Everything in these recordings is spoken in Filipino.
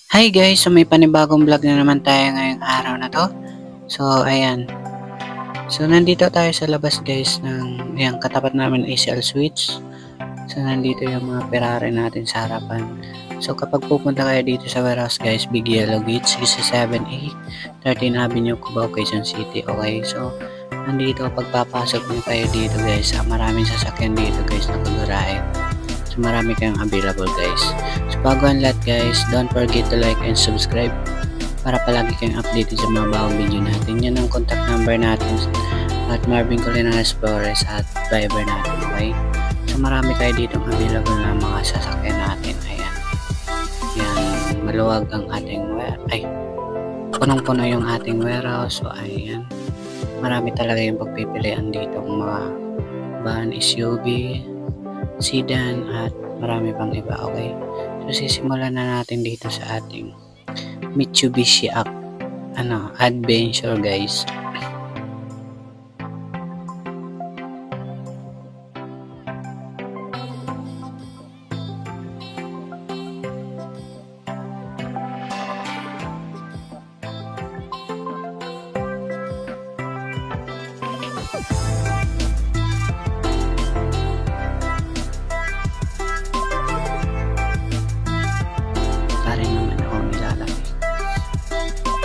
Hi guys! So may panibagong vlog na naman tayo ngayong araw na to. So ayan. So nandito tayo sa labas guys ng yung katapat namin ACL switch. So nandito yung mga Ferrari natin sa harapan. So kapag pupunta kayo dito sa warehouse guys, Big Yellow Gate 67A 13 Avenue, Cubao, Quezon City. Okay, so nandito pagpapasok nyo kayo dito guys, maraming sasakyan dito guys na kagarahe. So marami kayong available guys. So bago ang lahat guys, don't forget to like and subscribe para palagi kayong updated sa mga bagong video natin. Yan ang contact number natin at Marvin Colinares Flores at Viber natin. Okay, so marami kayo ditong available na mga sasakyan natin. Ayan, yan, maluwag ang ating punong-puno yung ating warehouse. So ayan, marami talaga yung pagpipilian dito ng mga van, SUV, sedan at marami pang iba. Okay, so sisimulan na natin dito sa ating Mitsubishi Adventure guys.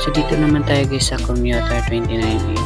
So dito naman tayo guys sa Commuter 2019.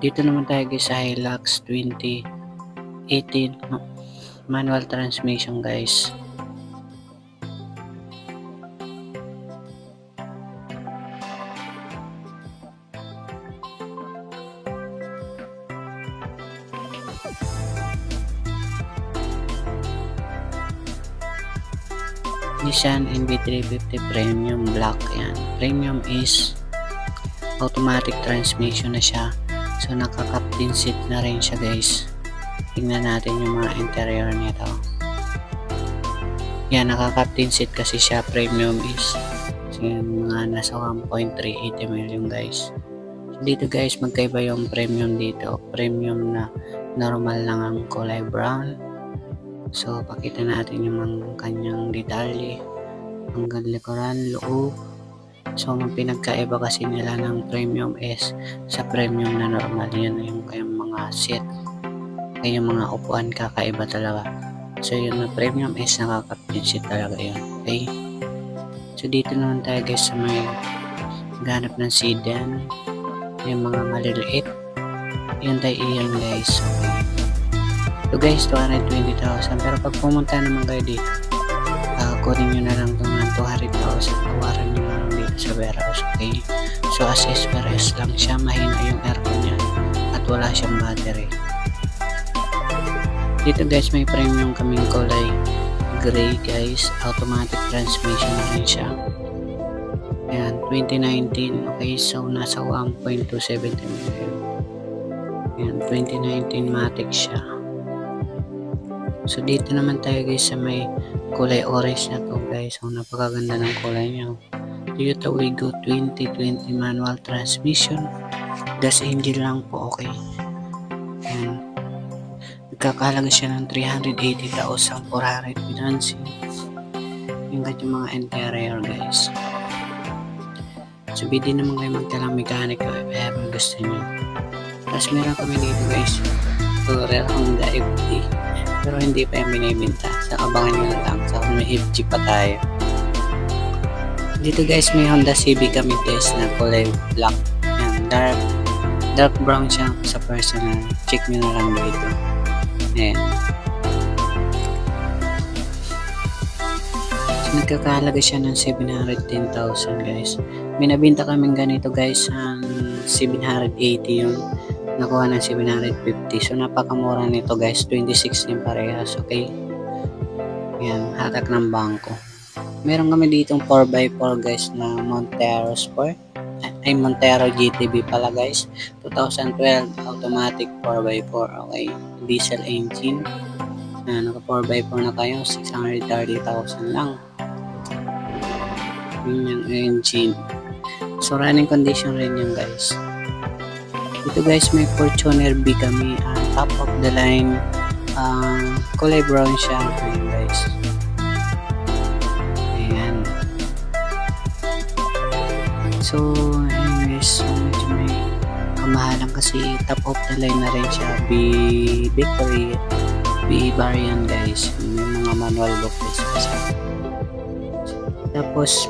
Dito naman tayo guys sa Hilux 2018 manual transmission guys. Nissan NV350 Premium Black. Yan, Premium is automatic transmission na siya. So naka-captain seat na rin siya guys. Tingnan natin yung mga interior nito. Yan, naka-captain seat kasi siya. Premium is so yan, mga nasa 1.380 million guys. So dito guys, magkaiba yung premium dito. Premium na normal lang ang kulay brown. So pakita natin yung mga kanyang detalye, hanggang likuran, loob. So ang pinagkaiba kasi nila ng premium is sa premium na normal, yan yung kayong mga seat, yung mga upuan kakaiba talaga. So yung na premium is nakaka-captain seat talaga yun. Okay, so dito naman tayo guys sa may ganap ng sedan, yung mga maliliit, yun tayo iyan guys. Okay, so guys 220,000, pero pag pumunta naman kayo dito, kunin nyo na lang itong 200,000, tawaran nyo na lang dito sa warehouse. Okay, so accessories lang siya, mahina yung aircon niya at wala siyang battery. Dito guys may premium kaming kulay gray guys, automatic transmission na rin siya. Ayan, 2019. Okay, so nasa 1.270 million. Ayan, 2019 Matic siya. So dito naman tayo guys sa may kulay orange na to guys. So napakaganda ng kulay niya. Toyota Wigo 2020 manual transmission, gas engine lang po. Okay, and nagkakahalaga siya ng 380,400 financing. Yung kanyang mga interior guys. So pwede naman kayo magtalang mechanic if ever gusto nyo. Tapos meron kami dito guys Tourer Honda FD, pero hindi pa yung binibinta. So abangan nyo na lang. So may FG pa tayo. Dito guys may Honda CB kami guys na kulay black. Yan, dark brown siya sa personal. Check nyo na lang dito. Ayan. So nagkakahalaga siya ng 710,000 guys. May nabinta kaming ganito guys ang 780 yun. Nakuha ng 750. So napakamura nito guys, 26 din parehas. Okay, yan, hatak ng bangko. Meron kami ditong 4x4 guys na Montero Sport. Montero GTB pala guys. 2012 automatic 4x4. Okay, diesel engine. Naka 4x4 na kayo, 630,000 lang. Yun yung engine. So running condition rin yun guys. Ito guys, may Fortuner B kami, top of the line, kulay brown siya. Ayan guys. Ayan. So ayun guys, so medyo may kamahalan kasi top of the line na rin siya. B Victory, B variant guys. May mga manual booklets kasi. Tapos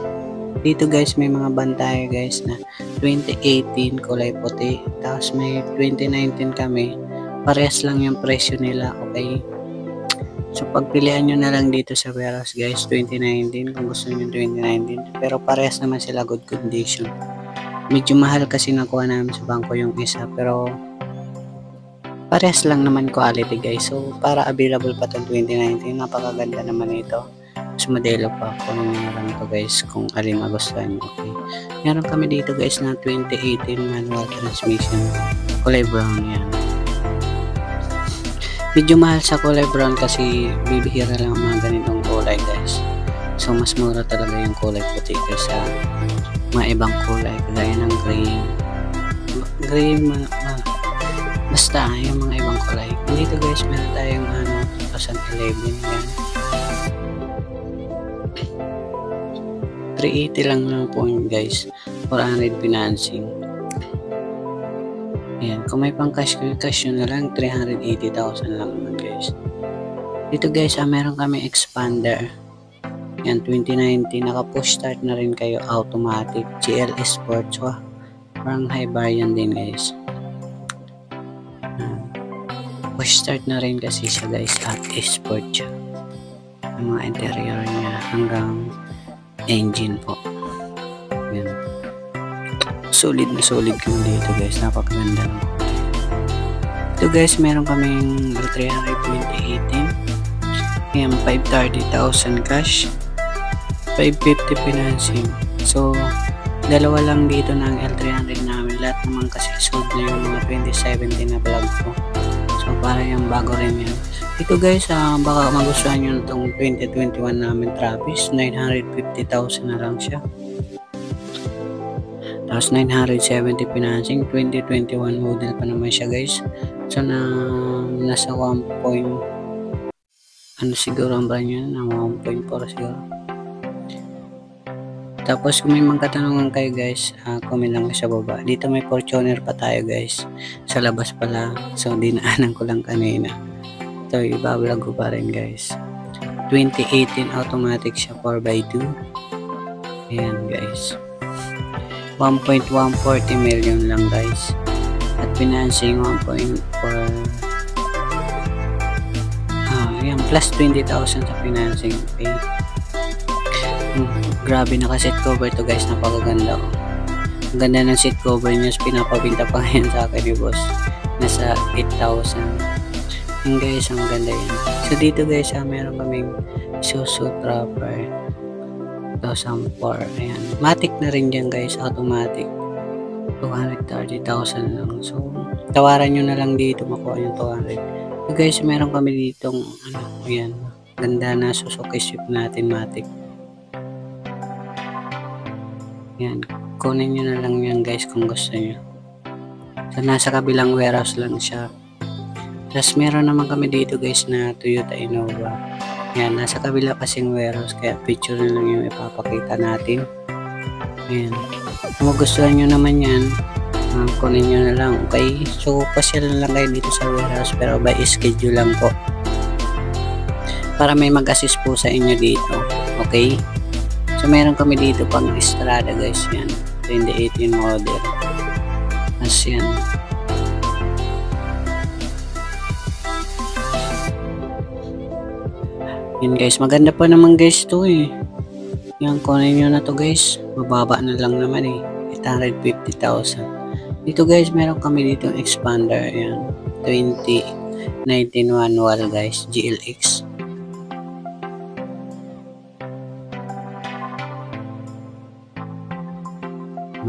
dito guys, may mga bantay guys na 2018 kulay puti. Tapos may 2019 kami. Parehas lang yung presyo nila. Okay. So pagpilian nyo na lang dito sa warehouse guys, 2019 kung gusto nyo 2019. Pero parehas naman sila good condition. Medyo mahal kasi nakuha namin sa bangko yung isa. Pero parehas lang naman quality guys. So para available pa itong 2019. Napakaganda naman ito. Mas modelo pa. Kunin nyo lang ito guys kung alin magustuhan nyo. Okay. Meron kami dito guys na 2018 manual transmission. Kulay brown yan. Medyo mahal sa kulay brown kasi bibihira lang ang mga ganitong kulay guys. So mas mura talaga yung kulay puti kaysa mga ibang kulay kagaya ng gray. Basta yung mga ibang kulay. Dito guys meron tayong 2011 yan. 380 lang po yun guys. 400 financing. Ayan, kung may pang cash yun na lang, 380,000 lang naman guys. Dito guys, meron kami expander. Yan, 2019, naka push start na rin kayo, automatic, GLS Sports. Parang high variant din guys. Push start na rin kasi siya guys, at sport siya. Ang mga interior niya hanggang engine po. Yan. Solid na solid kami dito guys, napakaganda ng kulay. Ito guys, meron kaming L300 2018. Yan, 530,000 cash, 550 financing. So dalawa lang dito ng L300 namin. Lahat naman kasi sold na yung mga 2017 na vlog ko. So para yung bago rin yan. Ito guys, baka magustuhan nyo na itong 2021 namin Travis. 950,000 na lang siya. Tapos 970 financing, 2021 model pa naman siya guys. So nasa 1 point, siguro ang brand yun, 1.4 siguro. Tapos kung may mga katanungan kayo guys, comment lang sa baba. Dito may Fortuner pa tayo guys, sa labas pala. So dinaanan ko lang kanina. Ito ibablog ko pa rin guys. 2018 automatic siya, 4x2. Ayan guys, 1.140 million lang guys, at financing 1.4. Ayan, plus 20,000 sa financing. Okay. Grabe, naka seat cover to guys, napakaganda ko. Ang ganda ng seat cover niya, pinapabinta pa ngayon sa akin ni boss, nasa 8,000. Yung guys, ang ganda yan. So dito guys, meron kaming Isuzu Trapper 2004. Ayan, matic na rin dyan guys, automatic, 230,000 lang. So tawaran nyo na lang dito makuha yung 200. So guys, meron kami ditong ayan, ganda na Suzuki Swift natin, matic. Ayan, kunin nyo na lang yan guys kung gusto nyo. So nasa kabilang warehouse lang siya. Tapos meron naman kami dito guys na Toyota Innova. Yan, nasa kabila kasing warehouse, kaya picture na lang yung ipapakita natin. Ayan, kung magustuhan nyo naman yan, kunin nyo na lang. Okay, so pasyal na lang kayo dito sa warehouse, pero by schedule lang po, para may mag-assist po sa inyo dito. Okay, so meron kami dito pang Estrada guys. Yan, 2018 model. As yan, yun guys, maganda pa naman guys to eh. Yan, kunin nyo na to guys, mababa na lang naman eh, 850,000. Dito guys, meron kami dito expander. Yan, 2019 manual guys, GLX.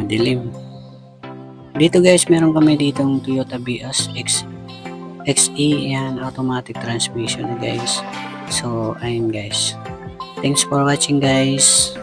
madilim. Dito guys, meron kami ditong Toyota Vios XE, yan, automatic transmission guys. So ayun guys, thanks for watching guys.